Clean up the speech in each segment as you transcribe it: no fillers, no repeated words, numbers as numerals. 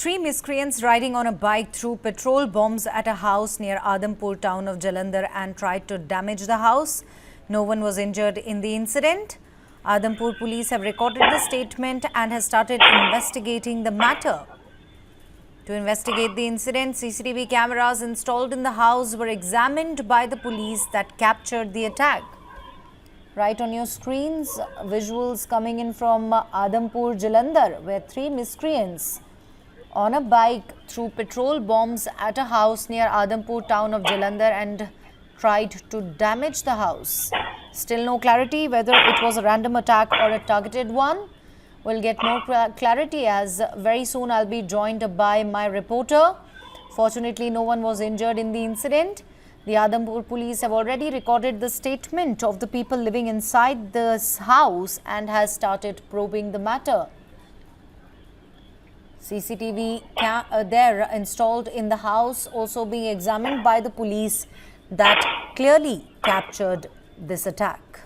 Three miscreants riding on a bike threw petrol bombs at a house near Adampur town of Jalandhar and tried to damage the house. No one was injured in the incident. Adampur police have recorded the statement and has started investigating the matter. To investigate the incident, CCTV cameras installed in the house were examined by the police that captured the attack. Right on your screens, visuals coming in from Adampur, Jalandhar, where three miscreants on a bike threw petrol bombs at a house near Adampur town of Jalandhar and tried to damage the house. Still no clarity whether it was a random attack or a targeted one. We'll get more clarity as very soon I'll be joined by my reporter. Fortunately, no one was injured in the incident. The Adampur police have already recorded the statement of the people living inside this house and has started probing the matter. CCTV there installed in the house also being examined by the police that clearly captured this attack.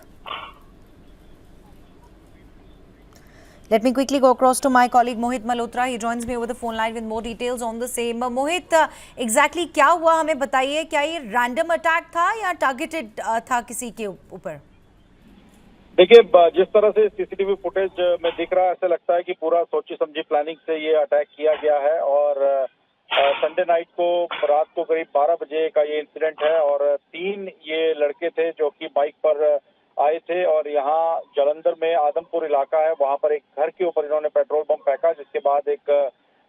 Let me quickly go across to my colleague Mohit Malhotra. He joins me over the phone line with more details on the same. Mohit, exactly क्या हुआ हमें बताइए, क्या ये random attack था या targeted था किसी के ऊपर? देखिए, जिस तरह से सीसीटीवी फुटेज में दिख रहा है, ऐसा लगता है कि पूरा सोची समझी प्लानिंग से ये अटैक किया गया है और संडे नाइट को रात को करीब 12 बजे का ये इंसिडेंट है और 3 ये लड़के थे जो कि बाइक पर आए थे और यहाँ जालंधर में आदमपुर इलाका है, वहां पर एक घर के ऊपर इन्होंने पेट्रोल बम फेंका, जिसके बाद एक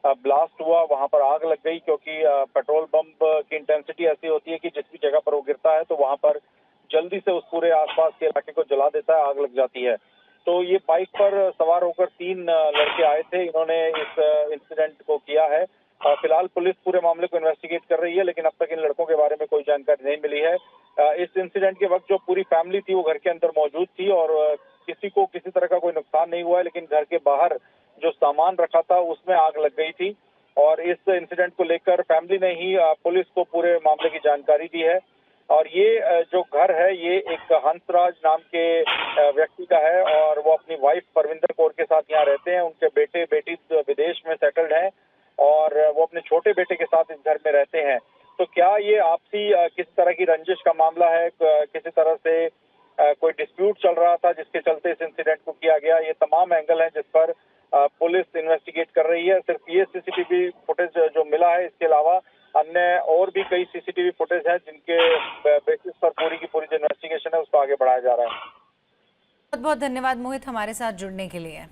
ब्लास्ट हुआ, वहां पर आग लग गई क्योंकि पेट्रोल बम की इंटेंसिटी ऐसी होती है कि जिस भी जगह पर वो गिरता है तो वहां पर जल्दी से उस पूरे आसपास के इलाके को जला देता है, आग लग जाती है। तो ये बाइक पर सवार होकर 3 लड़के आए थे, इन्होंने इस इंसिडेंट को किया है। फिलहाल पुलिस पूरे मामले को इन्वेस्टिगेट कर रही है, लेकिन अब तक इन लड़कों के बारे में कोई जानकारी नहीं मिली है। इस इंसिडेंट के वक्त जो पूरी फैमिली थी वो घर के अंदर मौजूद थी और किसी को किसी तरह का कोई नुकसान नहीं हुआ है, लेकिन घर के बाहर जो सामान रखा था उसमें आग लग गई थी और इस इंसिडेंट को लेकर फैमिली ने ही पुलिस को पूरे मामले की जानकारी दी है। और ये जो घर है ये एक हंसराज नाम के व्यक्ति का है और वो अपनी वाइफ परविंदर कौर के साथ यहाँ रहते हैं। उनके बेटे बेटी विदेश में सेटल्ड हैं और वो अपने छोटे बेटे के साथ इस घर में रहते हैं। तो क्या ये आपसी किस तरह की रंजिश का मामला है, किसी तरह से कोई डिस्प्यूट चल रहा था जिसके चलते इस इंसिडेंट को किया गया, ये तमाम एंगल हैं जिस पर पुलिस इन्वेस्टिगेट कर रही है। सिर्फ ये सीसीटीवी फुटेज जो मिला है, इसके अलावा अन्य और भी कई सीसीटीवी फुटेज हैं जिनके बेसिस पर पूरी की पूरी जो इन्वेस्टिगेशन है उसको आगे बढ़ाया जा रहा है। बहुत बहुत धन्यवाद मोहित हमारे साथ जुड़ने के लिए।